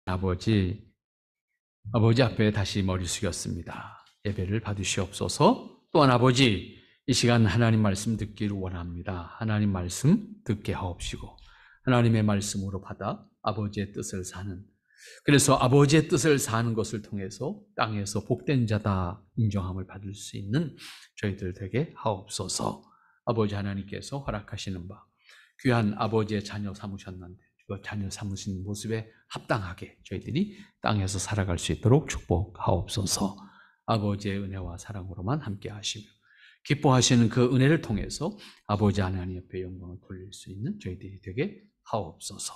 아버지 앞에 다시 머리 숙였습니다. 예배를 받으시옵소서. 또한 아버지, 이 시간 하나님 말씀 듣기를 원합니다. 하나님 말씀 듣게 하옵시고 하나님의 말씀으로 받아 아버지의 뜻을 사는, 그래서 아버지의 뜻을 사는 것을 통해서 땅에서 복된 자다 인정함을 받을 수 있는 저희들 되게 하옵소서. 아버지 하나님께서 허락하시는 바 귀한 아버지의 자녀 삼으셨는데 그 자녀 삼으신 모습에 합당하게 저희들이 땅에서 살아갈 수 있도록 축복하옵소서. 아버지의 은혜와 사랑으로만 함께 하시며 기뻐하시는 그 은혜를 통해서 아버지 하나님 앞에 영광을 돌릴 수 있는 저희들이 되게 하옵소서.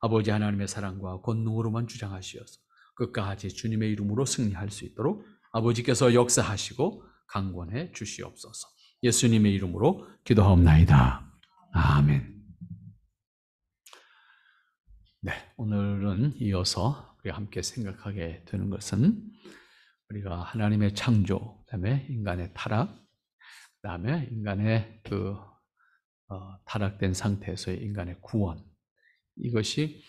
아버지 하나님의 사랑과 권능으로만 주장하시어서 끝까지 주님의 이름으로 승리할 수 있도록 아버지께서 역사하시고 강권해 주시옵소서. 예수님의 이름으로 기도하옵나이다. 아멘. 네, 오늘은 이어서 우리가 함께 생각하게 되는 것은 우리가 하나님의 창조, 그다음에 인간의 타락, 그다음에 인간의 타락된 상태에서의 인간의 구원. 이것이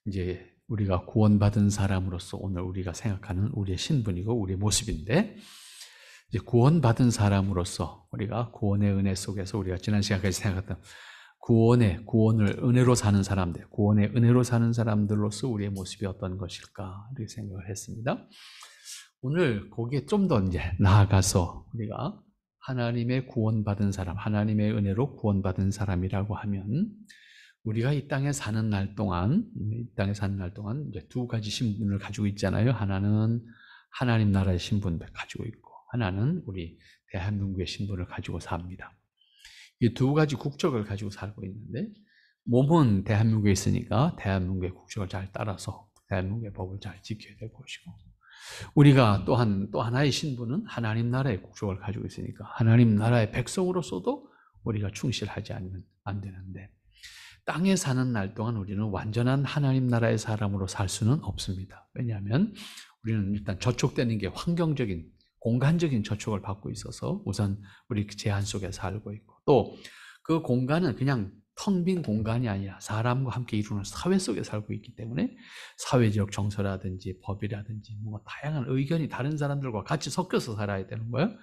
이제 우리가 구원받은 사람으로서 오늘 우리가 생각하는 우리의 신분이고 우리의 모습인데, 이제 구원받은 사람으로서 우리가 구원의 은혜 속에서 우리가 지난 시간까지 생각했던 구원을 은혜로 사는 사람들, 구원의 은혜로 사는 사람들로서 우리의 모습이 어떤 것일까 이렇게 생각을 했습니다. 오늘 거기에 좀 더 이제 나아가서 우리가 하나님의 구원받은 사람, 하나님의 은혜로 구원받은 사람이라고 하면 우리가 이 땅에 사는 날 동안 이제 두 가지 신분을 가지고 있잖아요. 하나는 하나님 나라의 신분을 가지고 있고, 하나는 우리 대한민국의 신분을 가지고 삽니다. 이 두 가지 국적을 가지고 살고 있는데, 몸은 대한민국에 있으니까 대한민국의 국적을 잘 따라서 대한민국의 법을 잘 지켜야 될 것이고, 우리가 또 하나의 신분은 하나님 나라의 국적을 가지고 있으니까 하나님 나라의 백성으로서도 우리가 충실하지 않으면 안 되는데, 땅에 사는 날 동안 우리는 완전한 하나님 나라의 사람으로 살 수는 없습니다. 왜냐하면 우리는 일단 저촉되는 게 환경적인, 공간적인 저촉을 받고 있어서 우선 우리 제한 속에 살고 있고, 또 그 공간은 그냥 텅 빈 공간이 아니라 사람과 함께 이루는 사회 속에 살고 있기 때문에 사회적 정서라든지 법이라든지 뭔가 다양한 의견이 다른 사람들과 같이 섞여서 살아야 되는 거예요.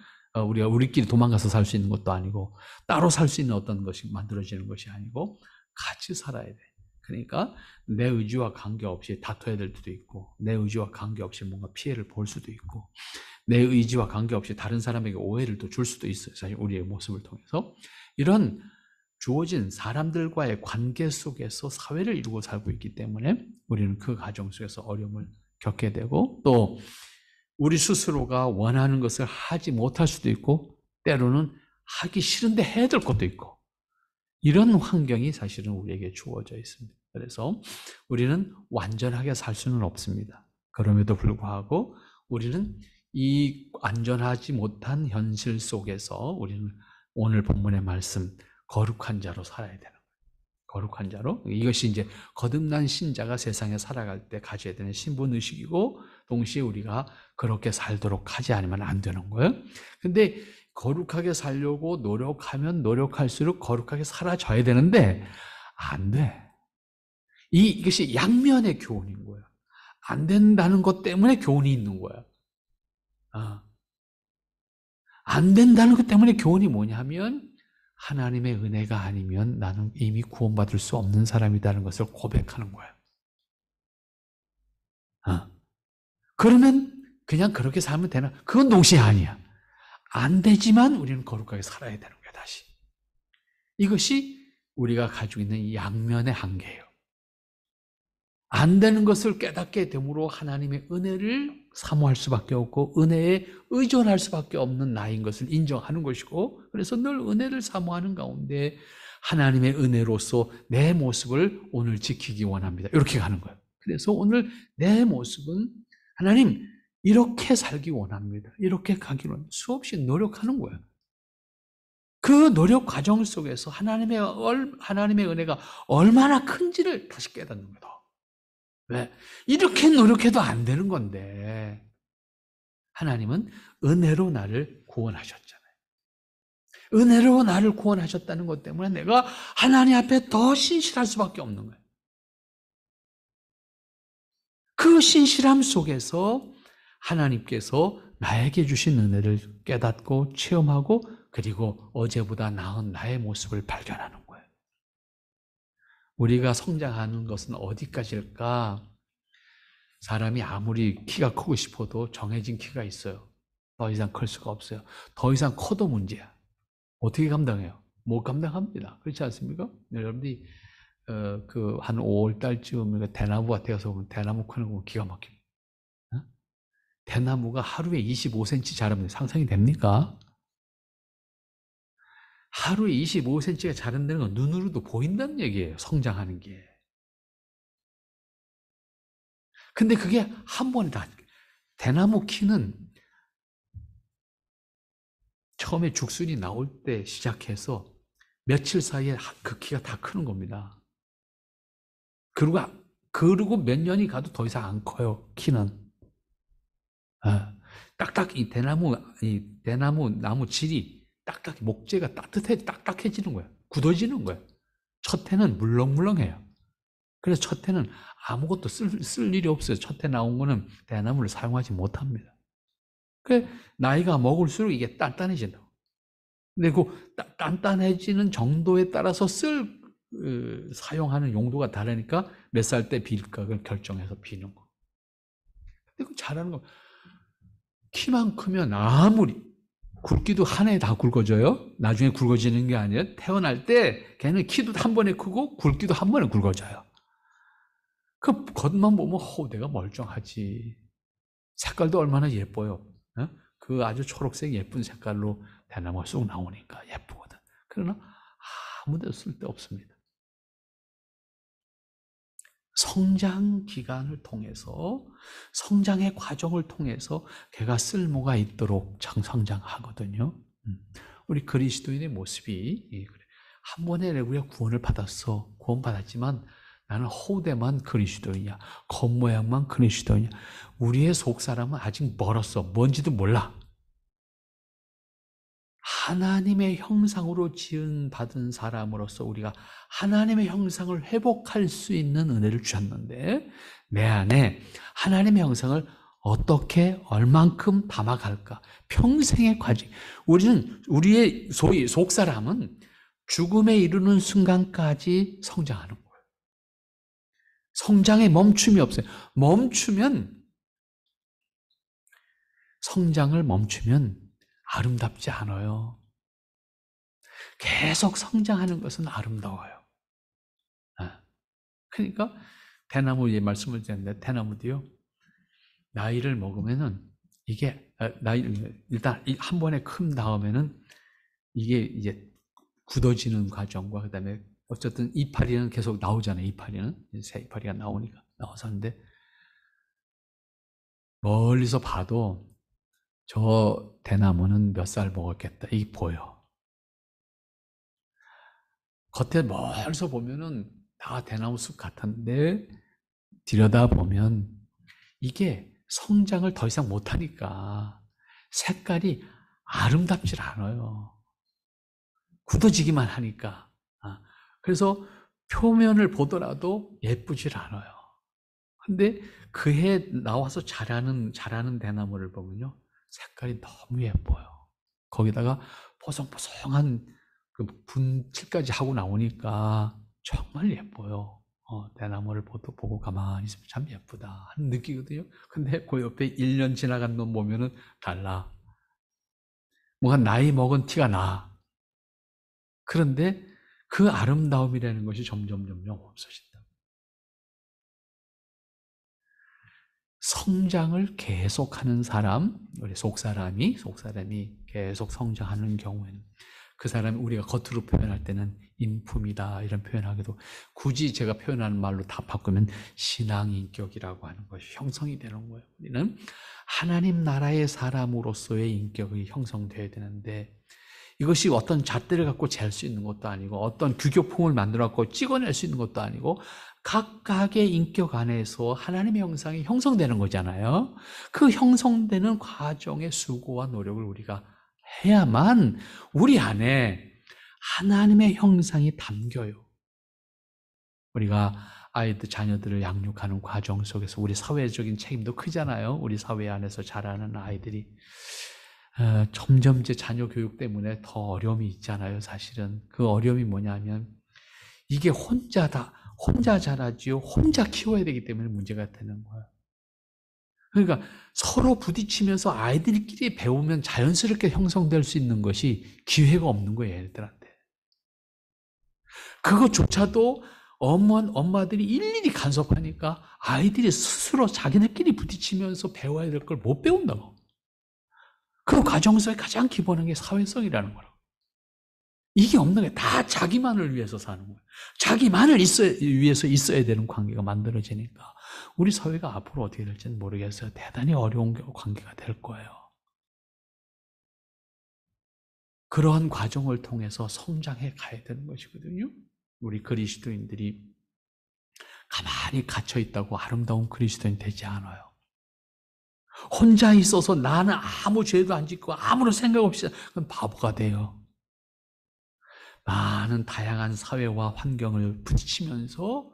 우리가 우리끼리 도망가서 살 수 있는 것도 아니고 따로 살 수 있는 어떤 것이 만들어지는 것이 아니고 같이 살아야 돼. 그러니까 내 의지와 관계없이 다퉈야 될 수도 있고, 내 의지와 관계없이 뭔가 피해를 볼 수도 있고, 내 의지와 관계없이 다른 사람에게 오해를 또 줄 수도 있어요. 사실 우리의 모습을 통해서. 이런 주어진 사람들과의 관계 속에서 사회를 이루고 살고 있기 때문에 우리는 그 과정 속에서 어려움을 겪게 되고, 또 우리 스스로가 원하는 것을 하지 못할 수도 있고, 때로는 하기 싫은데 해야 될 것도 있고, 이런 환경이 사실은 우리에게 주어져 있습니다. 그래서 우리는 완전하게 살 수는 없습니다. 그럼에도 불구하고 우리는 이 안전하지 못한 현실 속에서 우리는 오늘 본문의 말씀, 거룩한 자로 살아야 되는 거예요. 거룩한 자로. 이것이 이제 거듭난 신자가 세상에 살아갈 때 가져야 되는 신분의식이고, 동시에 우리가 그렇게 살도록 하지 않으면 안 되는 거예요. 근데 거룩하게 살려고 노력하면 노력할수록 거룩하게 살아져야 되는데 안 돼. 이것이 양면의 교훈인 거예요. 안 된다는 것 때문에 교훈이 있는 거예요. 안 된다는 것 때문에 교훈이 뭐냐면, 하나님의 은혜가 아니면 나는 이미 구원받을 수 없는 사람이라는 것을 고백하는 거예요. 그러면 그냥 그렇게 살면 되나? 그건 동시에 아니야. 안 되지만 우리는 거룩하게 살아야 되는 거야, 다시. 이것이 우리가 가지고 있는 양면의 한계예요. 안 되는 것을 깨닫게 됨으로 하나님의 은혜를 사모할 수밖에 없고, 은혜에 의존할 수밖에 없는 나인 것을 인정하는 것이고, 그래서 늘 은혜를 사모하는 가운데 하나님의 은혜로서 내 모습을 오늘 지키기 원합니다. 이렇게 가는 거예요. 그래서 오늘 내 모습은 하나님 이렇게 살기 원합니다. 이렇게 가기 원합니다. 수없이 노력하는 거예요. 그 노력 과정 속에서 하나님의 은혜가 얼마나 큰지를 다시 깨닫는 거예요. 왜? 이렇게 노력해도 안 되는 건데 하나님은 은혜로 나를 구원하셨잖아요. 은혜로 나를 구원하셨다는 것 때문에 내가 하나님 앞에 더 신실할 수밖에 없는 거예요. 그 그 신실함 속에서 하나님께서 나에게 주신 은혜를 깨닫고 체험하고 그리고 어제보다 나은 나의 모습을 발견하는 거예요. 우리가 성장하는 것은 어디까지일까? 사람이 아무리 키가 크고 싶어도 정해진 키가 있어요. 더 이상 클 수가 없어요. 더 이상 커도 문제야. 어떻게 감당해요? 못 감당합니다. 그렇지 않습니까? 여러분들이 한 5월 달쯤 대나무 밭에 가서 보면 대나무 크는 거 기가 막힙니다. 어? 대나무가 하루에 25cm 자라면 상상이 됩니까? 하루에 25cm가 자란다는 건 눈으로도 보인다는 얘기예요. 성장하는 게. 근데 그게 한 번에 다 대나무 키는 처음에 죽순이 나올 때 시작해서 며칠 사이에 그 키가 다 크는 겁니다. 그리고 몇 년이 가도 더 이상 안 커요, 키는. 대나무 나무 질이 목재가 딱딱해지는 거예요. 굳어지는 거예요. 첫 해는 물렁물렁해요. 그래서 첫 해는 아무것도 쓸 일이 없어요. 첫 해 나온 거는 대나무를 사용하지 못합니다. 그 나이가 먹을수록 이게 단단해진다고. 근데 그 단단해지는 정도에 따라서 사용하는 용도가 다르니까 몇 살 때 빌까 그 결정해서 비는 거. 근데 그 잘하는 거. 키만 크면 아무리 굵기도 한 해에 다 굵어져요. 나중에 굵어지는 게 아니에요. 태어날 때 걔는 키도 한 번에 크고 굵기도 한 번에 굵어져요. 그 겉만 보면 내가 멀쩡하지. 색깔도 얼마나 예뻐요. 그 아주 초록색 예쁜 색깔로 대나무가 쑥 나오니까 예쁘거든. 그러나 아무데도 쓸데없습니다. 성장 기간을 통해서 성장의 과정을 통해서 걔가 쓸모가 있도록 성장하거든요. 우리 그리스도인의 모습이 그래. 한 번에 우리가 구원을 받았어. 구원받았지만 나는 호대만 그리스도인이야. 겉모양만 그리스도인이야. 우리의 속사람은 아직 멀었어. 뭔지도 몰라. 하나님의 형상으로 지은받은 사람으로서 우리가 하나님의 형상을 회복할 수 있는 은혜를 주셨는데 내 안에 하나님의 형상을 어떻게 얼만큼 담아갈까? 평생의 과정. 우리의 소위 속사람은 죽음에 이르는 순간까지 성장하는 거예요. 성장에 멈춤이 없어요. 성장을 멈추면 아름답지 않아요. 계속 성장하는 것은 아름다워요. 그러니까 대나무의 말씀을 드렸는데 대나무도요. 나이를 먹으면은 이게 일단 한 번에 큰 다음에는 이게 이제 굳어지는 과정과 그다음에 어쨌든 이파리는 계속 나오잖아요. 이파리는 새 이파리가 나와서 하는데 멀리서 봐도 저 대나무는 몇 살 먹었겠다. 이게 보여. 겉에 멀리서 보면은 다 대나무 숲 같은데 들여다보면 이게 성장을 더 이상 못하니까 색깔이 아름답질 않아요. 굳어지기만 하니까. 그래서 표면을 보더라도 예쁘질 않아요. 근데 그해 나와서 자라는 대나무를 보면요. 색깔이 너무 예뻐요. 거기다가 보송보송한 그 분칠까지 하고 나오니까 정말 예뻐요. 대나무를 보고 가만히 있으면 참 예쁘다 하는 느끼거든요. 근데 그 옆에 1년 지나간 놈 보면은 달라. 뭔가 나이 먹은 티가 나. 그런데 그 아름다움이라는 것이 점점 없어진다. 성장을 계속하는 사람, 우리 속사람이 계속 성장하는 경우에는 그 사람이 우리가 겉으로 표현할 때는 인품이다 이런 표현하기도 굳이 제가 표현하는 말로 다 바꾸면 신앙인격이라고 하는 것이 형성이 되는 거예요. 우리는 하나님 나라의 사람으로서의 인격이 형성되어야 되는데 이것이 어떤 잣대를 갖고 잴 수 있는 것도 아니고 어떤 규격품을 만들어 갖고 찍어낼 수 있는 것도 아니고 각각의 인격 안에서 하나님의 형상이 형성되는 거잖아요. 그 형성되는 과정의 수고와 노력을 우리가 해야만 우리 안에 하나님의 형상이 담겨요. 우리가 자녀들을 양육하는 과정 속에서 우리 사회적인 책임도 크잖아요. 우리 사회 안에서 자라는 아이들이 점점 제 자녀 교육 때문에 더 어려움이 있잖아요. 사실은 그 어려움이 뭐냐면 이게 혼자 자라지요. 혼자 키워야 되기 때문에 문제가 되는 거예요. 그러니까 서로 부딪히면서 아이들끼리 배우면 자연스럽게 형성될 수 있는 것이 기회가 없는 거예요, 얘들한테. 그것조차도 엄마들이 일일이 간섭하니까 아이들이 스스로 자기들끼리 부딪히면서 배워야 될 걸 못 배운다고. 그 과정에서의 가장 기본한 게 사회성이라는 거라고. 이게 없는 게 다 자기만을 위해서 사는 거예요. 자기만을 위해서 있어야 되는 관계가 만들어지니까 우리 사회가 앞으로 어떻게 될지는 모르겠어요. 대단히 어려운 관계가 될 거예요. 그러한 과정을 통해서 성장해 가야 되는 것이거든요. 우리 그리스도인들이 가만히 갇혀 있다고 아름다운 그리스도인 되지 않아요. 혼자 있어서 나는 아무 죄도 안 짓고 아무런 생각 없이 그럼 바보가 돼요. 많은 다양한 사회와 환경을 부딪히면서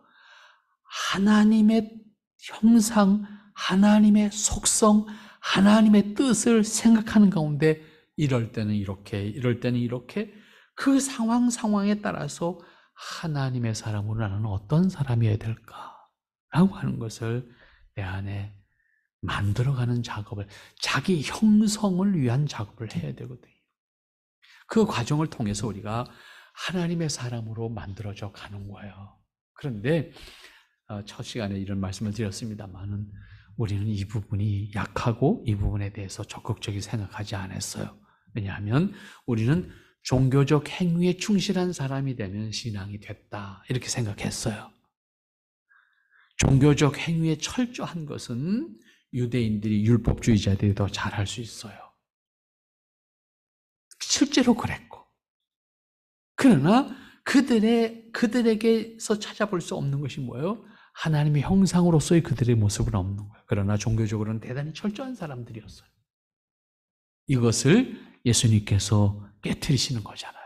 하나님의 형상, 하나님의 속성, 하나님의 뜻을 생각하는 가운데 이럴 때는 이렇게, 이럴 때는 이렇게 그 상황에 따라서 하나님의 사람으로 나는 어떤 사람이어야 될까라고 하는 것을 내 안에 만들어가는 작업을, 자기 형성을 위한 작업을 해야 되거든요. 그 과정을 통해서 우리가 하나님의 사람으로 만들어져 가는 거예요. 그런데 첫 시간에 이런 말씀을 드렸습니다만은 우리는 이 부분이 약하고 이 부분에 대해서 적극적으로 생각하지 않았어요. 왜냐하면 우리는 종교적 행위에 충실한 사람이 되면 신앙이 됐다 이렇게 생각했어요. 종교적 행위에 철저한 것은 유대인들이 율법주의자들이 더 잘할 수 있어요. 실제로 그랬고. 그러나 그들에게서 찾아볼 수 없는 것이 뭐예요? 하나님의 형상으로서의 그들의 모습은 없는 거예요. 그러나 종교적으로는 대단히 철저한 사람들이었어요. 이것을 예수님께서 깨트리시는 거잖아요.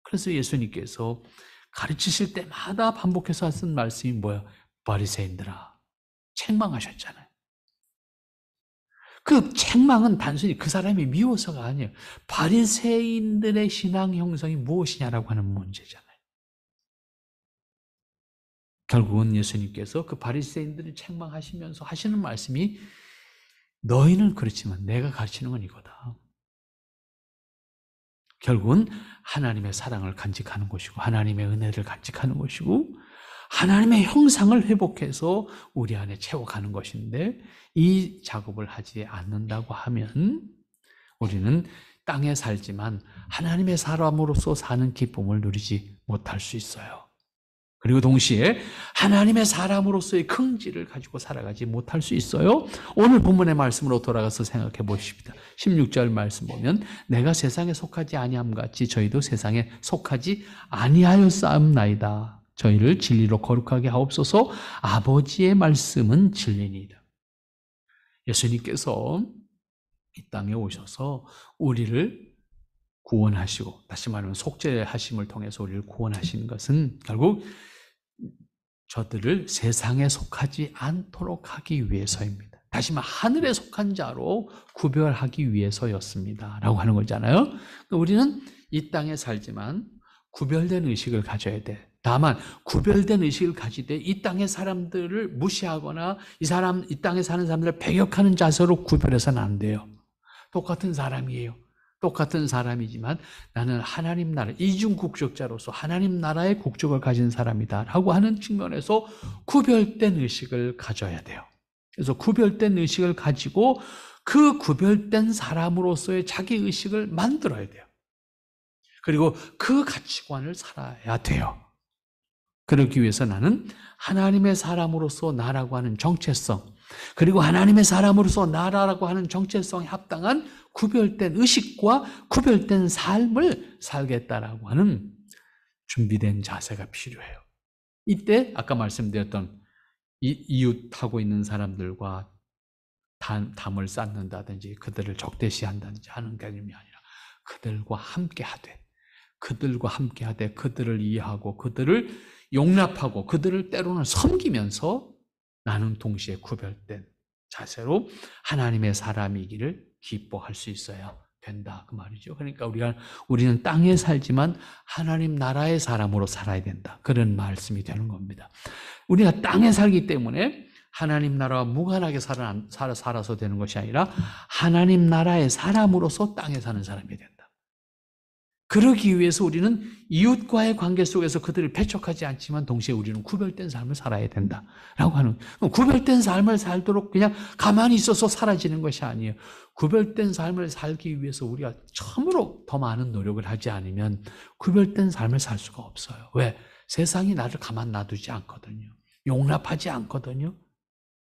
그래서 예수님께서 가르치실 때마다 반복해서 쓴 말씀이 뭐예요? 바리새인들아, 책망하셨잖아요. 그 책망은 단순히 그 사람이 미워서가 아니에요. 바리새인들의 신앙 형성이 무엇이냐라고 하는 문제잖아요. 결국은 예수님께서 그 바리새인들을 책망하시면서 하시는 말씀이 너희는 그렇지만 내가 가르치는 건 이거다. 결국은 하나님의 사랑을 간직하는 것이고 하나님의 은혜를 간직하는 것이고 하나님의 형상을 회복해서 우리 안에 채워가는 것인데 이 작업을 하지 않는다고 하면 우리는 땅에 살지만 하나님의 사람으로서 사는 기쁨을 누리지 못할 수 있어요. 그리고 동시에 하나님의 사람으로서의 긍지를 가지고 살아가지 못할 수 있어요. 오늘 본문의 말씀으로 돌아가서 생각해 보십시다. 16절 말씀 보면 내가 세상에 속하지 아니함 같이 저희도 세상에 속하지 아니하였사옵나이다. 저희를 진리로 거룩하게 하옵소서. 아버지의 말씀은 진리니이다. 예수님께서 이 땅에 오셔서 우리를 구원하시고 다시 말하면 속죄하심을 통해서 우리를 구원하신 것은 결국 저들을 세상에 속하지 않도록 하기 위해서입니다. 다시 말하면 하늘에 속한 자로 구별하기 위해서였습니다. 라고 하는 거잖아요. 우리는 이 땅에 살지만 구별된 의식을 가져야 돼. 다만 구별된 의식을 가지되 이 땅의 사람들을 무시하거나 이 땅에 사는 사람들을 배격하는 자세로 구별해서는 안 돼요. 똑같은 사람이에요. 똑같은 사람이지만 나는 하나님 나라 이중 국적자로서 하나님 나라의 국적을 가진 사람이다라고 하는 측면에서 구별된 의식을 가져야 돼요. 그래서 구별된 의식을 가지고 그 구별된 사람으로서의 자기 의식을 만들어야 돼요. 그리고 그 가치관을 살아야 돼요. 그러기 위해서 나는 하나님의 사람으로서 나라고 하는 정체성, 그리고 하나님의 사람으로서 나라라고 하는 정체성에 합당한 구별된 의식과 구별된 삶을 살겠다라고 하는 준비된 자세가 필요해요. 이때 아까 말씀드렸던 이웃하고 있는 사람들과 담을 쌓는다든지 그들을 적대시한다든지 하는 개념이 아니라 그들과 함께 하되 그들을 이해하고 그들을 용납하고 그들을 때로는 섬기면서 나는 동시에 구별된 자세로 하나님의 사람이기를 기뻐할 수 있어야 된다 그 말이죠. 그러니까 우리는 땅에 살지만 하나님 나라의 사람으로 살아야 된다. 그런 말씀이 되는 겁니다. 우리가 땅에 살기 때문에 하나님 나라와 무관하게 살아서 되는 것이 아니라 하나님 나라의 사람으로서 땅에 사는 사람이 된다. 그러기 위해서 우리는 이웃과의 관계 속에서 그들을 배척하지 않지만 동시에 우리는 구별된 삶을 살아야 된다라고 하는, 구별된 삶을 살도록 그냥 가만히 있어서 사라지는 것이 아니에요. 구별된 삶을 살기 위해서 우리가 참으로 더 많은 노력을 하지 않으면 구별된 삶을 살 수가 없어요. 왜? 세상이 나를 가만 놔두지 않거든요. 용납하지 않거든요.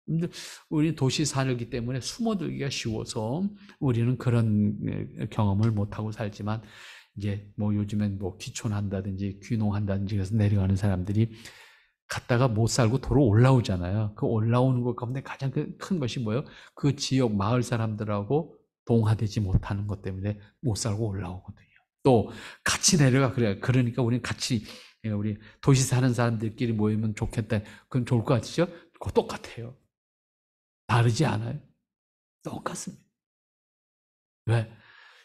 근데 우리 도시 살기 때문에 숨어들기가 쉬워서 우리는 그런 경험을 못하고 살지만 이제 뭐 요즘엔 뭐 귀촌한다든지 귀농한다든지 그래서 내려가는 사람들이 갔다가 못 살고 도로 올라오잖아요. 그 올라오는 것 가운데 가장 큰 것이 뭐예요? 그 지역 마을 사람들하고 동화되지 못하는 것 때문에 못 살고 올라오거든요. 또 같이 내려가 그래요. 그러니까 우리는 같이 우리 도시 사는 사람들끼리 모이면 좋겠다. 그건 좋을 것 같으죠? 그거 똑같아요. 다르지 않아요? 똑같습니다. 왜?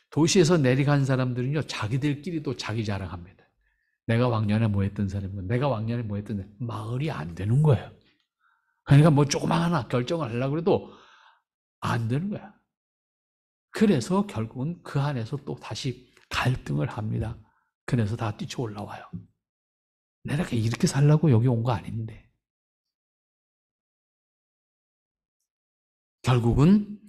도시에서 내려간 사람들은요, 자기들끼리도 자기 자랑합니다. 내가 왕년에 뭐 했던 사람이고, 내가 왕년에 뭐 했던 사람, 마을이 안 되는 거예요. 그러니까 뭐 조그만 하나 결정을 하려고 해도 안 되는 거야. 그래서 결국은 그 안에서 또 다시 갈등을 합니다. 그래서 다 뛰쳐 올라와요. 내가 이렇게 살려고 여기 온 거 아닌데. 결국은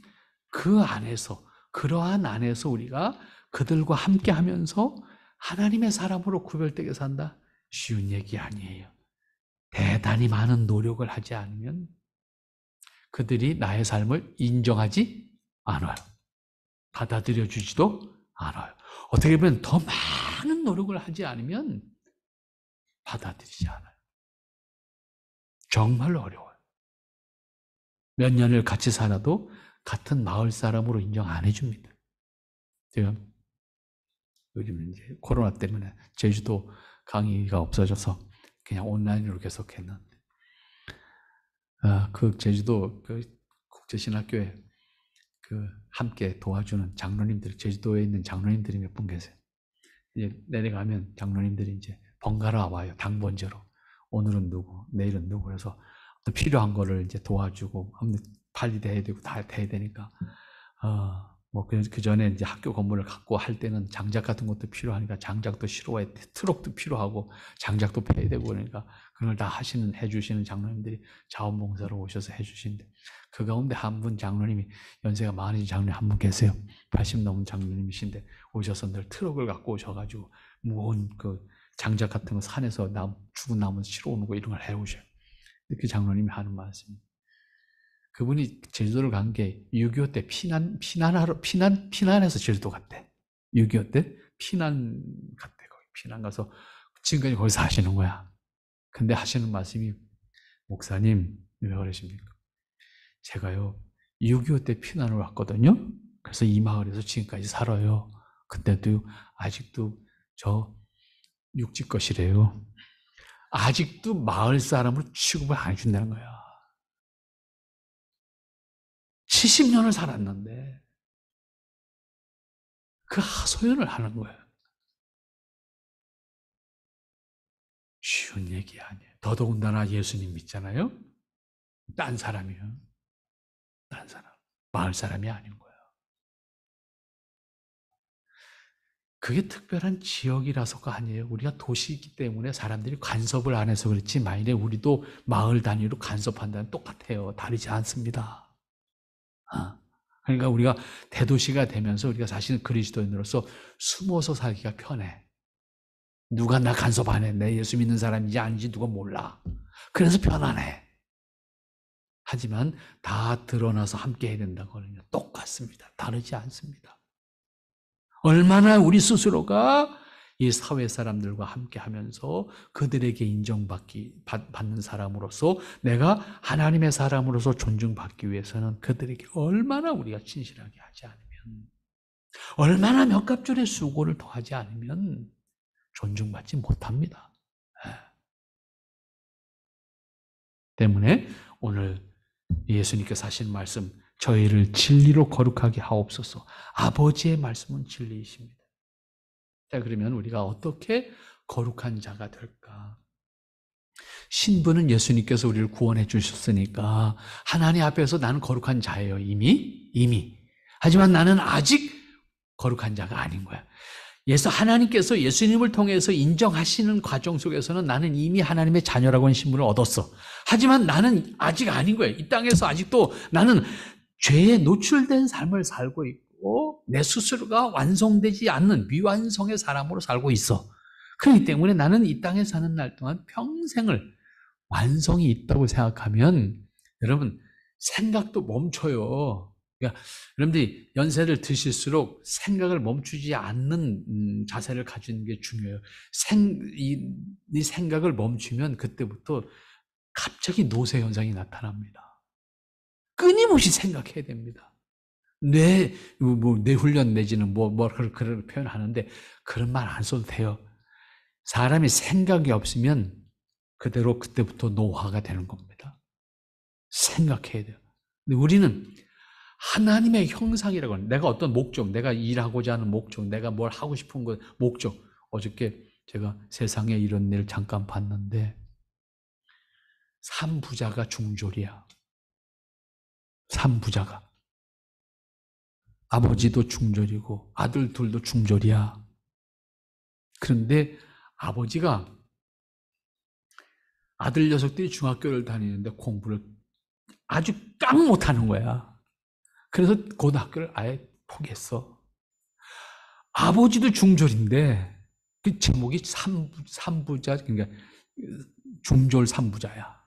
그 안에서, 그러한 안에서 우리가 그들과 함께 하면서 하나님의 사람으로 구별되게 산다? 쉬운 얘기 아니에요. 대단히 많은 노력을 하지 않으면 그들이 나의 삶을 인정하지 않아요. 받아들여 주지도 않아요. 어떻게 보면 더 많은 노력을 하지 않으면 받아들이지 않아요. 정말 어려워요. 몇 년을 같이 살아도 같은 마을 사람으로 인정 안 해줍니다. 제가 요즘 이제 코로나 때문에 제주도 강의가 없어져서 그냥 온라인으로 계속했는데, 그 제주도 그 국제신학교에 그 함께 도와주는 장로님들, 제주도에 있는 장로님들이 몇 분 계세요. 이제 내려가면 장로님들이 이제 번갈아 와요. 당번제로. 오늘은 누구, 내일은 누구. 그래서 필요한 거를 이제 도와주고, 빨리 돼야 되고, 다 돼야 되니까. 뭐, 그 전에 이제 학교 건물을 갖고 할 때는 장작 같은 것도 필요하니까 장작도 싫어해. 트럭도 필요하고, 장작도 패야 되고 그러니까, 그걸 다 해주시는 장로님들이 자원봉사로 오셔서 해주시는데, 그 가운데 한 분 장로님이, 연세가 많으신 장로님 한 분 계세요. 80 넘은 장로님이신데, 오셔서 늘 트럭을 갖고 오셔가지고, 무거운 그 장작 같은 거 산에서 죽은 나무 실어 오는 거 이런 걸 해오셔요. 그 장로님이 하는 말씀이, 그분이 제주도를 간 게 6.25 때 피난해서 제주도 갔대. 6.25 때 피난 갔대. 거기 피난 가서 지금까지 거기서 하시는 거야. 근데 하시는 말씀이, 목사님, 왜 그러십니까? 제가요, 6.25 때 피난을 왔거든요. 그래서 이 마을에서 지금까지 살아요. 근데도 아직도 저 육지 것이래요. 아직도 마을 사람을 취급을 안 해준다는 거야. 70년을 살았는데 그 하소연을 하는 거예요. 쉬운 얘기 아니에요. 더더군다나 예수님 믿잖아요. 딴 사람이에요. 딴 사람. 마을 사람이 아닌 거예요. 그게 특별한 지역이라서가 아니에요. 우리가 도시이기 때문에 사람들이 간섭을 안 해서 그렇지, 만일에 우리도 마을 단위로 간섭한다면 똑같아요. 다르지 않습니다. 그러니까 우리가 대도시가 되면서 우리가 사실은 그리스도인으로서 숨어서 살기가 편해. 누가 나 간섭 안 해. 내 예수 믿는 사람인지 아닌지 누가 몰라. 그래서 편안해. 하지만 다 드러나서 함께 해야 된다고는요, 똑같습니다. 다르지 않습니다. 얼마나 우리 스스로가 이 사회 사람들과 함께 하면서 그들에게 받는 사람으로서, 내가 하나님의 사람으로서 존중받기 위해서는 그들에게 얼마나 우리가 진실하게 하지 않으면, 얼마나 몇 갑절의 수고를 더하지 않으면 존중받지 못합니다. 때문에 오늘 예수님께서 하신 말씀, 저희를 진리로 거룩하게 하옵소서. 아버지의 말씀은 진리이십니다. 자, 그러면 우리가 어떻게 거룩한 자가 될까? 신부는 예수님께서 우리를 구원해 주셨으니까 하나님 앞에서 나는 거룩한 자예요. 이미. 하지만 나는 아직 거룩한 자가 아닌 거야. 하나님께서 예수님을 통해서 인정하시는 과정 속에서는 나는 이미 하나님의 자녀라고 하는 신분을 얻었어. 하지만 나는 아직 아닌 거예요. 이 땅에서 아직도 나는 죄에 노출된 삶을 살고 있고 내 스스로가 완성되지 않는 미완성의 사람으로 살고 있어. 그렇기 때문에 나는 이 땅에 사는 날 동안 평생을 완성이 있다고 생각하면 여러분 생각도 멈춰요. 그러니까 여러분들이 연세를 드실수록 생각을 멈추지 않는 자세를 가지는 게 중요해요. 이 생각을 멈추면 그때부터 갑자기 노쇠 현상이 나타납니다. 끊임없이 생각해야 됩니다. 뇌 훈련 내지는 그런 표현하는데 그런 말 안 써도 돼요. 사람이 생각이 없으면 그대로 그때부터 노화가 되는 겁니다. 생각해야 돼요. 근데 우리는 하나님의 형상이라고 하는, 내가 어떤 목적, 내가 일하고자 하는 목적, 내가 뭘 하고 싶은 것, 목적. 어저께 제가 세상에 이런 일을 잠깐 봤는데, 삼부자가 중졸이야. 삼부자가. 아버지도 중졸이고, 아들 둘도 중졸이야. 그런데 아버지가 아들 녀석들이 중학교를 다니는데 공부를 아주 깡 못하는 거야. 그래서 고등학교를 아예 포기했어. 아버지도 중졸인데 그 제목이 삼부자, 그러니까 중졸 삼부자야.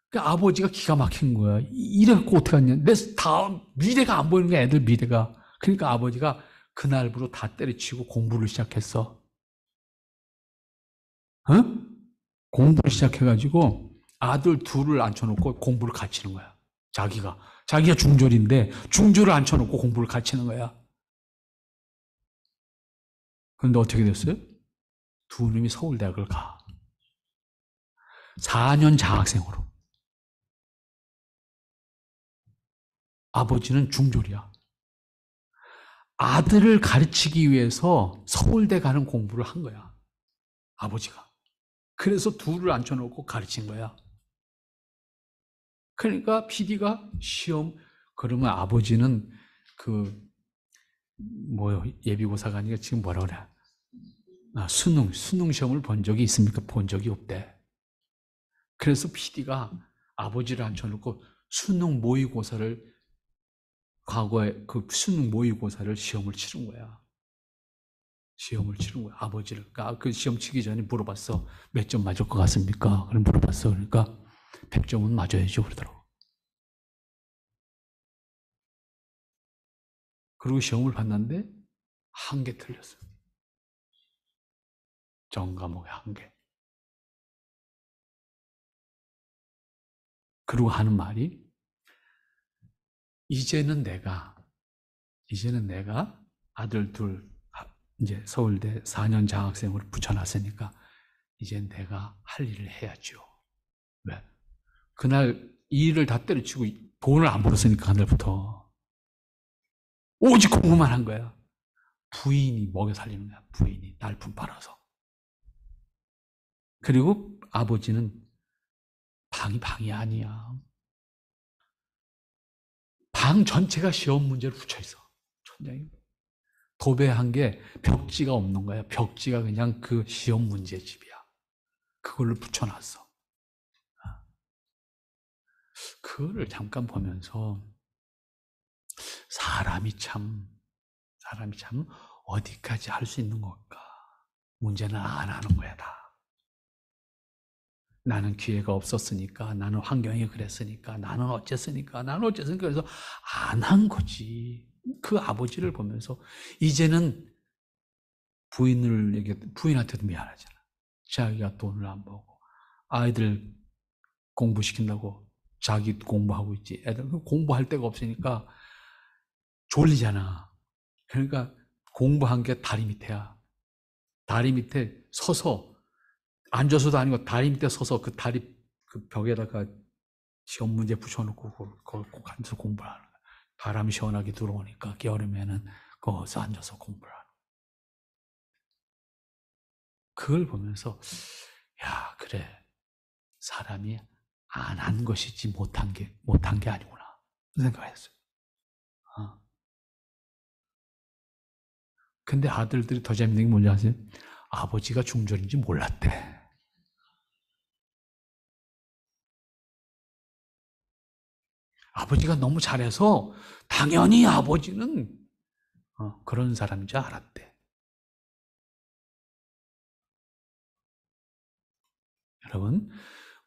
그러니까 아버지가 기가 막힌 거야. 이래갖고 어떻게 하냐. 미래가 안 보이는 거야, 애들 미래가. 그러니까 아버지가 그날부로 다 때려치고 공부를 시작했어. 공부를 시작해가지고 아들 둘을 앉혀놓고 공부를 가르치는 거야. 자기가 중졸인데 중졸을 앉혀놓고 공부를 가르치는 거야. 그런데 어떻게 됐어요? 두 놈이 서울대학을 가. 4년 장학생으로. 아버지는 중졸이야. 아들을 가르치기 위해서 서울대 가는 공부를 한 거야. 아버지가. 그래서 둘을 앉혀놓고 가르친 거야. 그러니까 PD가 시험, 그러면 아버지는 예비고사가 아니라 지금 뭐라 그래? 수능 시험을 본 적이 있습니까? 본 적이 없대. 그래서 PD가 아버지를 앉혀놓고 수능 모의고사를, 과거에 그 수능 모의고사를 시험을 치른 거야. 아버지를. 그러니까 그 시험 치기 전에 물어봤어. 몇 점 맞을 것 같습니까? 그럼 물어봤어. 그러니까 100점은 맞아야죠. 그러더라고. 그리고 시험을 봤는데 한 개 틀렸어. 전 과목에 한 개. 그리고 하는 말이, 이제는 내가 아들 둘 이제 서울대 4년 장학생으로 붙여놨으니까 이제 내가 할 일을 해야죠. 왜? 그날 이 일을 다 때려치고 돈을 안 벌었으니까 그날부터 오직 공부만 한 거야. 부인이 먹여 살리는 거야. 부인이 날품 팔아서. 그리고 아버지는 방이 아니야. 방 전체가 시험 문제로 붙여있어. 천장이. 도배한 게 벽지가 없는 거야. 벽지가 그냥 그 시험 문제 집이야. 그걸로 붙여놨어. 그거를 잠깐 보면서 사람이 참 어디까지 할 수 있는 걸까? 문제는 안 하는 거야, 다. 나는 기회가 없었으니까, 나는 환경이 그랬으니까, 나는 어쨌으니까 그래서 안 한 거지. 그 아버지를 보면서 이제는 부인한테도 미안하잖아. 자기가 돈을 안 벌고 아이들 공부시킨다고 자기 공부하고 있지. 애들 공부할 데가 없으니까 졸리잖아. 그러니까 공부한 게 다리 밑에야. 다리 밑에 서서, 앉아서도 아니고 다리 밑에 서서 그 다리 그 벽에다가 시험 문제 붙여놓고 거기 꼭 앉아서 공부를 하는 거예요. 바람이 시원하게 들어오니까 여름에는 거기서 앉아서 공부를 하는 거예요. 그걸 보면서 야, 그래. 사람이 안 한 것이지 못한 게 아니구나. 생각했어요. 근데 아들들이 더 재밌는 게 뭔지 아세요? 아버지가 중졸인지 몰랐대. 아버지가 너무 잘해서 당연히 아버지는 그런 사람인 줄 알았대. 여러분,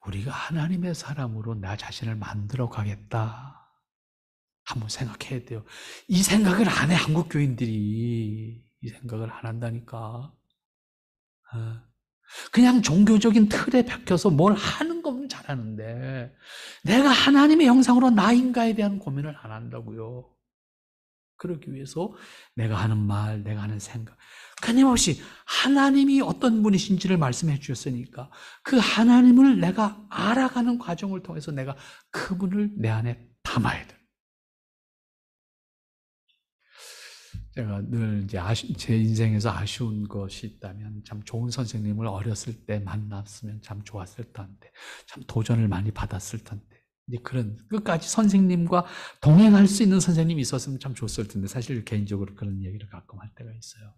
우리가 하나님의 사람으로 나 자신을 만들어 가겠다. 한번 생각해야 돼요. 이 생각을 안 해, 한국 교인들이. 이 생각을 안 한다니까. 그냥 종교적인 틀에 박혀서 뭘 하는 건 잘하는데 내가 하나님의 형상으로 나인가에 대한 고민을 안 한다고요. 그러기 위해서 내가 하는 말, 내가 하는 생각, 끊임없이 하나님이 어떤 분이신지를 말씀해 주셨으니까 그 하나님을 내가 알아가는 과정을 통해서 내가 그분을 내 안에 담아야 돼요. 제가 늘 이제 제 인생에서 아쉬운 것이 있다면 참 좋은 선생님을 어렸을 때 만났으면 참 좋았을 텐데, 참 도전을 많이 받았을 텐데, 이제 그런 끝까지 선생님과 동행할 수 있는 선생님이 있었으면 참 좋았을 텐데, 사실 개인적으로 그런 얘기를 가끔 할 때가 있어요.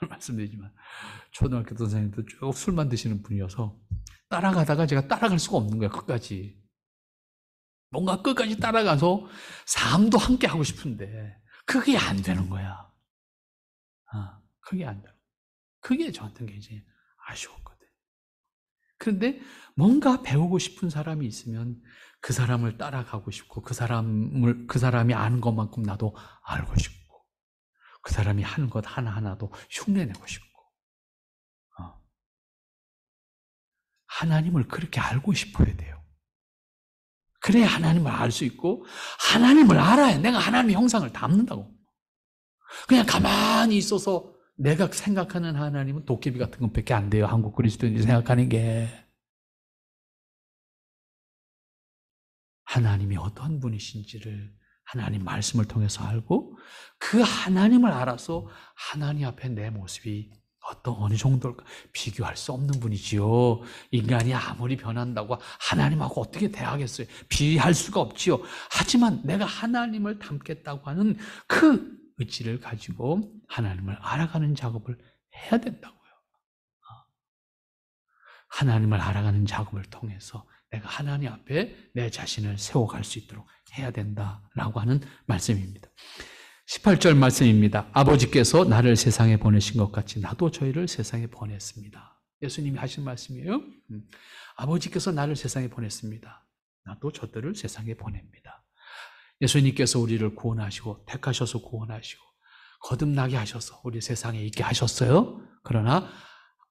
말씀드리지만 초등학교 선생님도 쭉 술만 드시는 분이어서 따라가다가 제가 따라갈 수가 없는 거예요. 끝까지 뭔가 끝까지 따라가서 삶도 함께 하고 싶은데 그게 안 되는 거야. 그게 안 되는 거야. 그게 저한테는 굉장히 아쉬웠거든. 그런데 뭔가 배우고 싶은 사람이 있으면 그 사람을 따라가고 싶고 그 사람이 아는 것만큼 나도 알고 싶고 그 사람이 하는 것 하나하나도 흉내내고 싶고 하나님을 그렇게 알고 싶어야 돼요. 그래야 하나님을 알 수 있고 하나님을 알아야 내가 하나님의 형상을 담는다고. 그냥 가만히 있어서 내가 생각하는 하나님은 도깨비 같은 것밖에 안 돼요. 한국 그리스도인들이 생각하는 게. 하나님이 어떤 분이신지를 하나님 말씀을 통해서 알고 그 하나님을 알아서 하나님 앞에 내 모습이 어느 정도일까 비교할 수 없는 분이지요. 인간이 아무리 변한다고 하나님하고 어떻게 대하겠어요? 비할 수가 없지요. 하지만 내가 하나님을 닮겠다고 하는 그 의지를 가지고 하나님을 알아가는 작업을 해야 된다고요. 하나님을 알아가는 작업을 통해서 내가 하나님 앞에 내 자신을 세워갈 수 있도록 해야 된다라고 하는 말씀입니다. 18절 말씀입니다. 아버지께서 나를 세상에 보내신 것 같이 나도 저희를 세상에 보냈습니다. 예수님이 하신 말씀이에요. 아버지께서 나를 세상에 보냈습니다. 나도 저들을 세상에 보냅니다. 예수님께서 우리를 구원하시고 택하셔서 구원하시고 거듭나게 하셔서 우리 세상에 있게 하셨어요. 그러나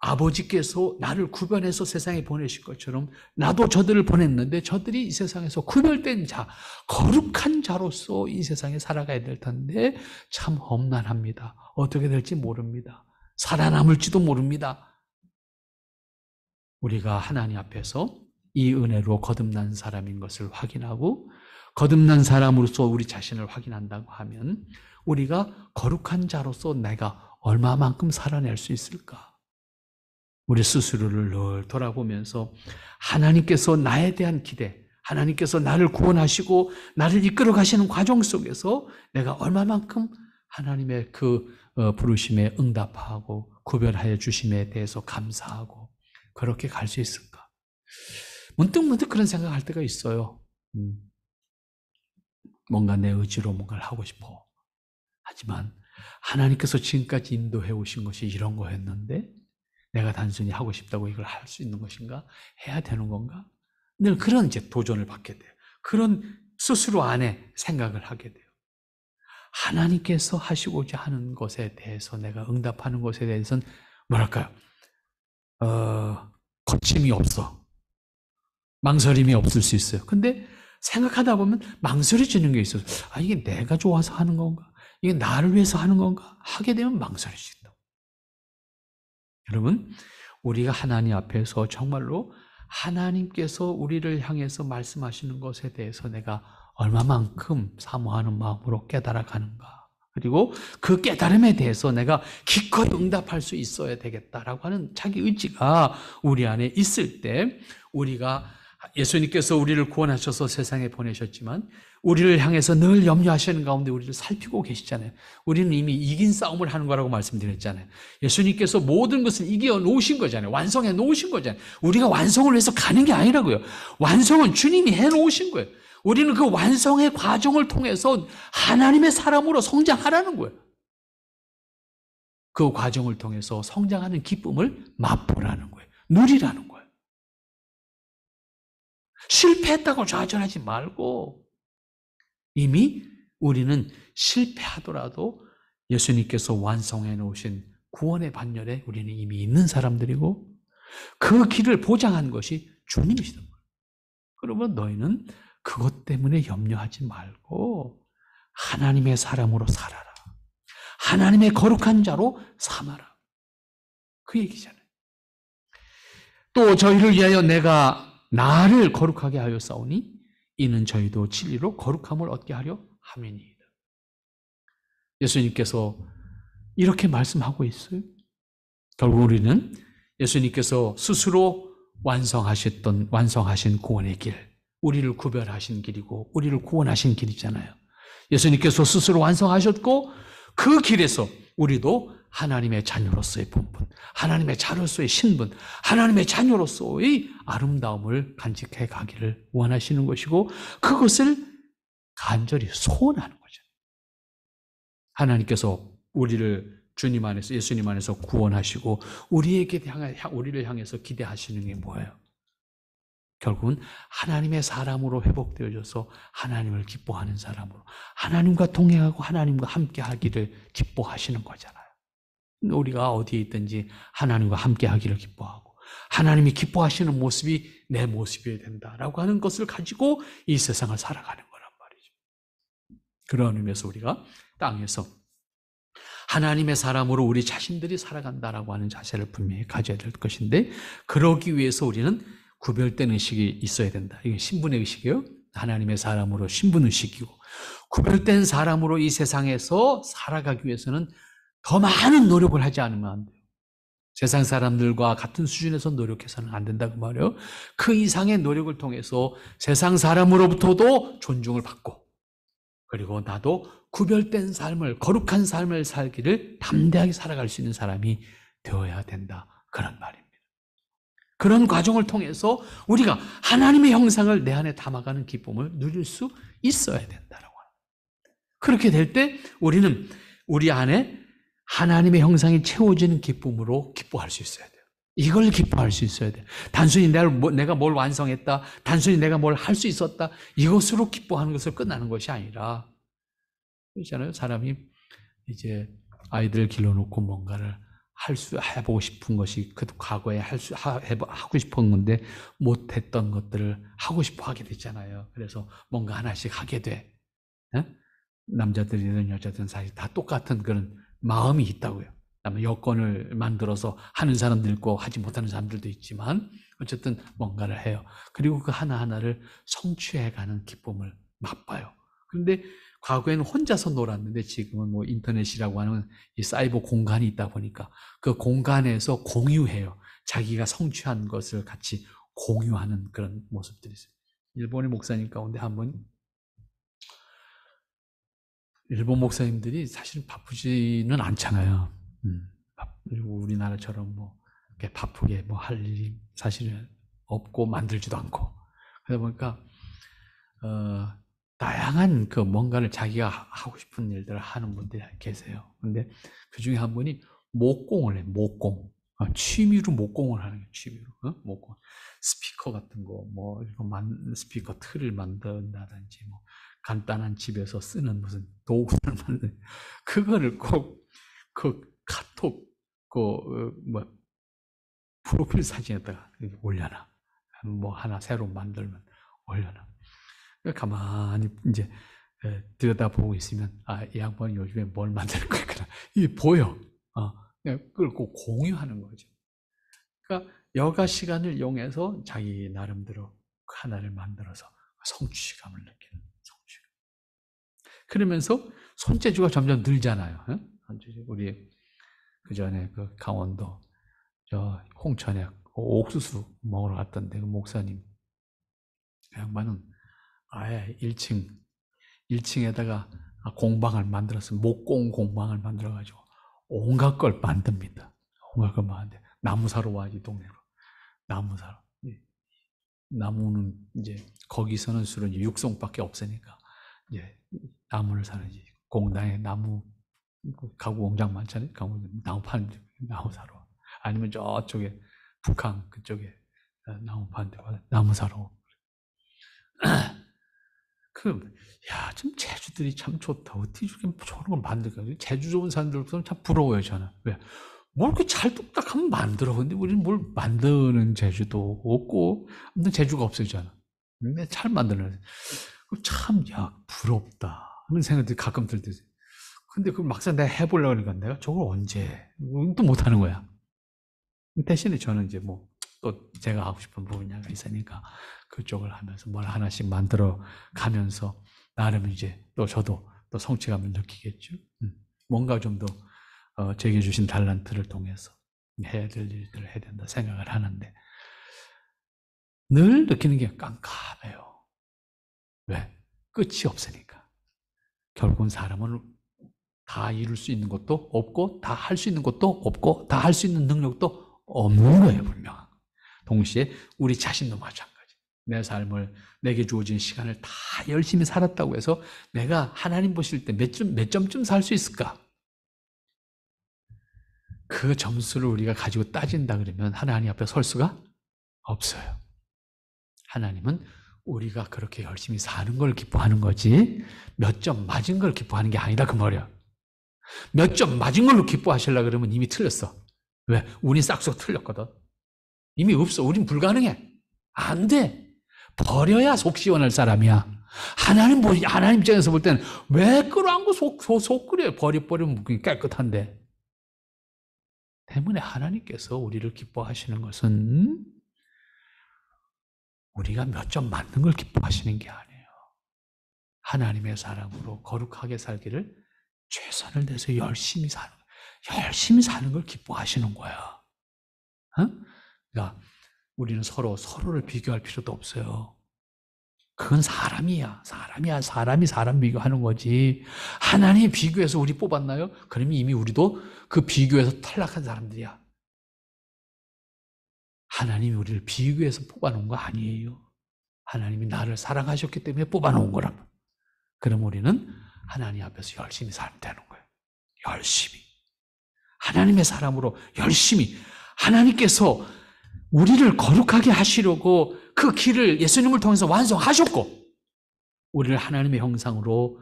아버지께서 나를 구별해서 세상에 보내실 것처럼 나도 저들을 보냈는데 저들이 이 세상에서 구별된 자, 거룩한 자로서 이 세상에 살아가야 될 텐데 참 험난합니다. 어떻게 될지 모릅니다. 살아남을지도 모릅니다. 우리가 하나님 앞에서 이 은혜로 거듭난 사람인 것을 확인하고 거듭난 사람으로서 우리 자신을 확인한다고 하면 우리가 거룩한 자로서 내가 얼마만큼 살아낼 수 있을까? 우리 스스로를 늘 돌아보면서 하나님께서 나에 대한 기대, 하나님께서 나를 구원하시고 나를 이끌어 가시는 과정 속에서 내가 얼마만큼 하나님의 그 부르심에 응답하고 구별하여 주심에 대해서 감사하고 그렇게 갈 수 있을까? 문득 그런 생각할 때가 있어요. 뭔가 내 의지로 뭔가를 하고 싶어. 하지만 하나님께서 지금까지 인도해 오신 것이 이런 거였는데 내가 단순히 하고 싶다고 이걸 할 수 있는 것인가? 해야 되는 건가? 늘 그런 이제 도전을 받게 돼요. 그런 스스로 안에 생각을 하게 돼요. 하나님께서 하시고자 하는 것에 대해서 내가 응답하는 것에 대해서는 뭐랄까요? 거침이 없어. 망설임이 없을 수 있어요. 근데 생각하다 보면 망설여지는 게 있어요. 이게 내가 좋아서 하는 건가? 이게 나를 위해서 하는 건가? 하게 되면 망설여진다. 여러분, 우리가 하나님 앞에서 정말로 하나님께서 우리를 향해서 말씀하시는 것에 대해서 내가 얼마만큼 사모하는 마음으로 깨달아가는가. 그리고 그 깨달음에 대해서 내가 기꺼이 응답할 수 있어야 되겠다라고 하는 자기 의지가 우리 안에 있을 때 우리가 예수님께서 우리를 구원하셔서 세상에 보내셨지만 우리를 향해서 늘 염려하시는 가운데 우리를 살피고 계시잖아요. 우리는 이미 이긴 싸움을 하는 거라고 말씀드렸잖아요. 예수님께서 모든 것을 이겨 놓으신 거잖아요. 완성해 놓으신 거잖아요. 우리가 완성을 위해서 가는 게 아니라고요. 완성은 주님이 해 놓으신 거예요. 우리는 그 완성의 과정을 통해서 하나님의 사람으로 성장하라는 거예요. 그 과정을 통해서 성장하는 기쁨을 맛보라는 거예요. 누리라는 거예요. 실패했다고 좌절하지 말고 이미 우리는 실패하더라도 예수님께서 완성해 놓으신 구원의 반열에 우리는 이미 있는 사람들이고 그 길을 보장한 것이 주님이시단 말이에요. 그러면 너희는 그것 때문에 염려하지 말고 하나님의 사람으로 살아라. 하나님의 거룩한 자로 삼아라. 그 얘기잖아요. 또 저희를 위하여 내가 나를 거룩하게 하여 싸우니 이는 저희도 진리로 거룩함을 얻게 하려 함이니이다. 예수님께서 이렇게 말씀하고 있어요. 결국 우리는 예수님께서 스스로 완성하신 구원의 길, 우리를 구별하신 길이고 우리를 구원하신 길이잖아요. 예수님께서 스스로 완성하셨고 그 길에서 우리도 하나님의 자녀로서의 본분, 하나님의 자녀로서의 신분, 하나님의 자녀로서의 아름다움을 간직해 가기를 원하시는 것이고 그것을 간절히 소원하는 거죠. 하나님께서 우리를 주님 안에서 예수님 안에서 구원하시고 우리를 향해서 기대하시는 게 뭐예요? 결국은 하나님의 사람으로 회복되어져서 하나님을 기뻐하는 사람으로 하나님과 동행하고 하나님과 함께 하기를 기뻐하시는 거잖아요. 우리가 어디에 있든지 하나님과 함께 하기를 기뻐하고 하나님이 기뻐하시는 모습이 내 모습이어야 된다라고 하는 것을 가지고 이 세상을 살아가는 거란 말이죠. 그런 의미에서 우리가 땅에서 하나님의 사람으로 우리 자신들이 살아간다라고 하는 자세를 분명히 가져야 될 것인데 그러기 위해서 우리는 구별된 의식이 있어야 된다. 이게 신분의 의식이에요. 하나님의 사람으로 신분 의식이고 구별된 사람으로 이 세상에서 살아가기 위해서는 더 많은 노력을 하지 않으면 안 돼요. 세상 사람들과 같은 수준에서 노력해서는 안 된다고 말이에요. 그 이상의 노력을 통해서 세상 사람으로부터도 존중을 받고 그리고 나도 구별된 삶을 거룩한 삶을 살기를 담대하게 살아갈 수 있는 사람이 되어야 된다. 그런 말입니다. 그런 과정을 통해서 우리가 하나님의 형상을 내 안에 담아가는 기쁨을 누릴 수 있어야 된다라고 합니다. 그렇게 될 때 우리는 우리 안에 하나님의 형상이 채워지는 기쁨으로 기뻐할 수 있어야 돼요. 이걸 기뻐할 수 있어야 돼요. 단순히 내가 뭘 완성했다, 단순히 내가 뭘 할 수 있었다, 이것으로 기뻐하는 것을 끝나는 것이 아니라 그렇잖아요. 사람이 이제 아이들 길러놓고 뭔가를 해보고 싶은 것이 그 과거에 하고 싶은 건데 못했던 것들을 하고 싶어 하게 됐잖아요. 그래서 뭔가 하나씩 하게 돼. 남자들이든 여자든 사실 다 똑같은 그런 마음이 있다고요. 여건을 만들어서 하는 사람도 있고 하지 못하는 사람들도 있지만 어쨌든 뭔가를 해요. 그리고 그 하나하나를 성취해가는 기쁨을 맛봐요. 그런데 과거에는 혼자서 놀았는데 지금은 뭐 인터넷이라고 하는 이 사이버 공간이 있다 보니까 그 공간에서 공유해요. 자기가 성취한 것을 같이 공유하는 그런 모습들이 있어요. 일본의 목사님 가운데 한 분, 일본 목사님들이 사실 바쁘지는 않잖아요. 그리고 우리나라처럼 뭐 이렇게 바쁘게 뭐 할 일이 사실은 없고 만들지도 않고 그러다 보니까 다양한 그 뭔가를 자기가 하고 싶은 일들을 하는 분들이 계세요. 근데 그 중에 한 분이 목공을 해요. 목공. 취미로 목공을 하는 거예요. 취미로. 목공. 스피커 같은 거, 뭐, 스피커 틀을 만든다든지, 뭐, 간단한 집에서 쓰는 무슨 도구를 만든, 그거를 꼭, 카톡, 프로필 사진에다가 올려놔. 뭐, 하나 새로 만들면 올려놔. 가만히 이제 들여다보고 있으면 이 양반이 요즘에 뭘 만들 거구나 이게 보여. 그걸 꼭 공유하는 거죠. 그러니까 여가 시간을 이용해서 자기 나름대로 하나를 만들어서 성취감을 느끼는 성취감. 그러면서 손재주가 점점 늘잖아요. 우리 그 전에 그 강원도 저 홍천에 옥수수 먹으러 갔던데 그 목사님 그 양반은 아예 1층에다가 공방을 만들어서 목공 공방을 만들어가지고 온갖 걸 만듭니다. 온갖 걸 만드는데 나무 사러 와야지 동네로. 나무 사러. 나무는 이제 거기서는 주로 이제 육송밖에 없으니까 이제 나무를 사는지 공당에 나무 가구 공장 많잖아요. 나무 파는 나무 사러. 아니면 저쪽에 북한 그쪽에 나무 파는 데 나무 사러. 좀 재주들이 참 좋다. 어떻게 저런 걸 만들까? 재주 좋은 사람들부터는 참 부러워요, 저는. 왜? 뭘 이렇게 잘 뚝딱하면 만들어. 근데 우리는 뭘 만드는 재주도 없고, 아무튼 재주가 없어요, 저는. 근데 잘 만드는. 참, 부럽다. 하는 생각들이 가끔 들더라고요. 근데 그걸 막상 내가 해보려고 하니까 내가 저걸 언제, 또 못하는 거야. 대신에 저는 이제 또 제가 하고 싶은 분야가 있으니까 그쪽을 하면서 뭘 하나씩 만들어 가면서 나름 이제 또 저도 또 성취감을 느끼겠죠. 뭔가 좀 더 제게 주신 달란트를 통해서 해야 될 일들을 해야 된다 생각을 하는데 늘 느끼는 게 깜깜해요. 왜? 끝이 없으니까. 결국은 사람은 다 이룰 수 있는 것도 없고 다 할 수 있는 것도 없고 다 할 수 있는 능력도 없는 거예요, 분명. 동시에 우리 자신도 마찬가지. 내 삶을 내게 주어진 시간을 다 열심히 살았다고 해서 내가 하나님 보실 때 몇 점쯤 살 수 있을까? 그 점수를 우리가 가지고 따진다 그러면 하나님 앞에 설 수가 없어요. 하나님은 우리가 그렇게 열심히 사는 걸 기뻐하는 거지 몇 점 맞은 걸 기뻐하는 게 아니다 그 말이야. 몇 점 맞은 걸로 기뻐하시려고 그러면 이미 틀렸어. 왜? 운이 싹둑 틀렸거든. 이미 없어. 우린 불가능해. 안 돼. 버려야 속 시원할 사람이야. 하나님 입장에서 볼 때는 왜 끌어안고 속 끓여요. 버리면 깨끗한데. 때문에 하나님께서 우리를 기뻐하시는 것은 우리가 몇 점 맞는 걸 기뻐하시는 게 아니에요. 하나님의 사람으로 거룩하게 살기를 최선을 다해서 열심히 사는 걸 기뻐하시는 거야. 그러니까 우리는 서로를 비교할 필요도 없어요. 그건 사람이야. 사람이 사람 비교하는 거지. 하나님이 비교해서 우리 뽑았나요? 그러면 이미 우리도 그 비교해서 탈락한 사람들이야. 하나님이 우리를 비교해서 뽑아놓은 거 아니에요. 하나님이 나를 사랑하셨기 때문에 뽑아놓은 거란. 그럼 우리는 하나님 앞에서 열심히 살면 되는 거예요. 열심히. 하나님의 사람으로 열심히. 하나님께서 우리를 거룩하게 하시려고 그 길을 예수님을 통해서 완성하셨고 우리를 하나님의 형상으로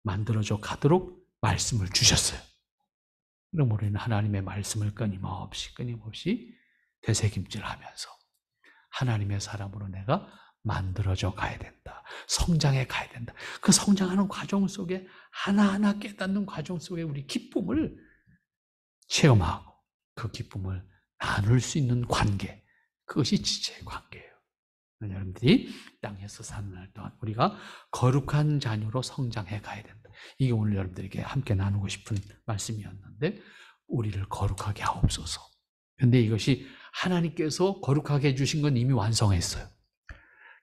만들어져 가도록 말씀을 주셨어요. 그럼 우리는 하나님의 말씀을 끊임없이 되새김질하면서 하나님의 사람으로 내가 만들어져 가야 된다. 성장해 가야 된다. 그 성장하는 과정 속에 하나하나 깨닫는 과정 속에 우리 기쁨을 체험하고 그 기쁨을 나눌 수 있는 관계, 그것이 지체의 관계예요. 여러분들이 땅에서 사는 날 동안 우리가 거룩한 자녀로 성장해 가야 된다. 이게 오늘 여러분들에게 함께 나누고 싶은 말씀이었는데 우리를 거룩하게 하옵소서. 그런데 이것이 하나님께서 거룩하게 해주신 건 이미 완성했어요.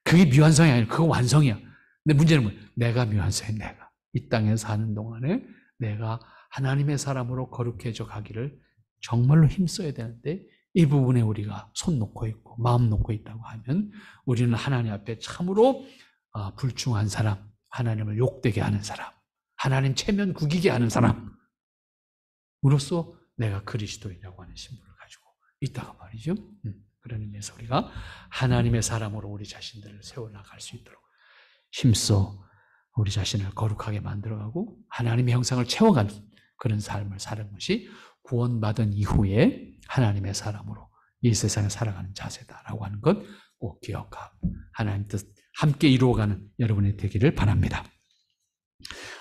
그게 미완성이 아니라 그거 완성이야. 근데 문제는 뭐야? 내가 미완성해. 내가 이 땅에 사는 동안에 내가 하나님의 사람으로 거룩해져 가기를 정말로 힘써야 되는데 이 부분에 우리가 손 놓고 있고 마음 놓고 있다고 하면 우리는 하나님 앞에 참으로 불충한 사람, 하나님을 욕되게 하는 사람, 하나님 체면 구기게 하는 사람으로서 내가 그리스도인이라고 하는 신분을 가지고 있다고 말이죠. 그런 의미에서 우리가 하나님의 사람으로 우리 자신들을 세워나갈 수 있도록 힘써 우리 자신을 거룩하게 만들어가고 하나님의 형상을 채워가는 그런 삶을 사는 것이 구원받은 이후에 하나님의 사람으로 이 세상에 살아가는 자세다라고 하는 것 꼭 기억하고 하나님 뜻 함께 이루어가는 여러분이 되기를 바랍니다.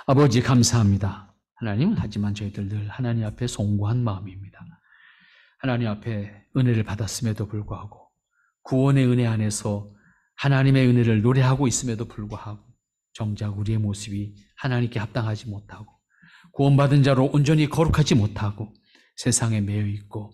아버지 감사합니다. 하나님, 하지만 저희들 늘 하나님 앞에 송구한 마음입니다. 하나님 앞에 은혜를 받았음에도 불구하고 구원의 은혜 안에서 하나님의 은혜를 노래하고 있음에도 불구하고 정작 우리의 모습이 하나님께 합당하지 못하고 구원받은 자로 온전히 거룩하지 못하고 세상에 매여 있고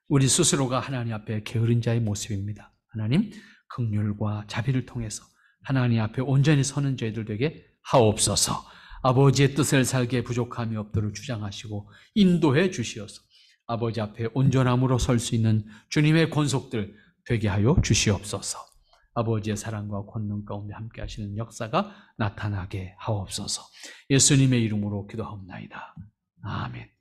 우리 스스로가 하나님 앞에 게으른 자의 모습입니다. 하나님 긍휼과 자비를 통해서 하나님 앞에 온전히 서는 저희들 되게 하옵소서. 아버지의 뜻을 살기에 부족함이 없도록 주장하시고 인도해 주시어서 아버지 앞에 온전함으로 설 수 있는 주님의 권속들 되게 하여 주시옵소서. 아버지의 사랑과 권능 가운데 함께 하시는 역사가 나타나게 하옵소서. 예수님의 이름으로 기도하옵나이다. 아멘.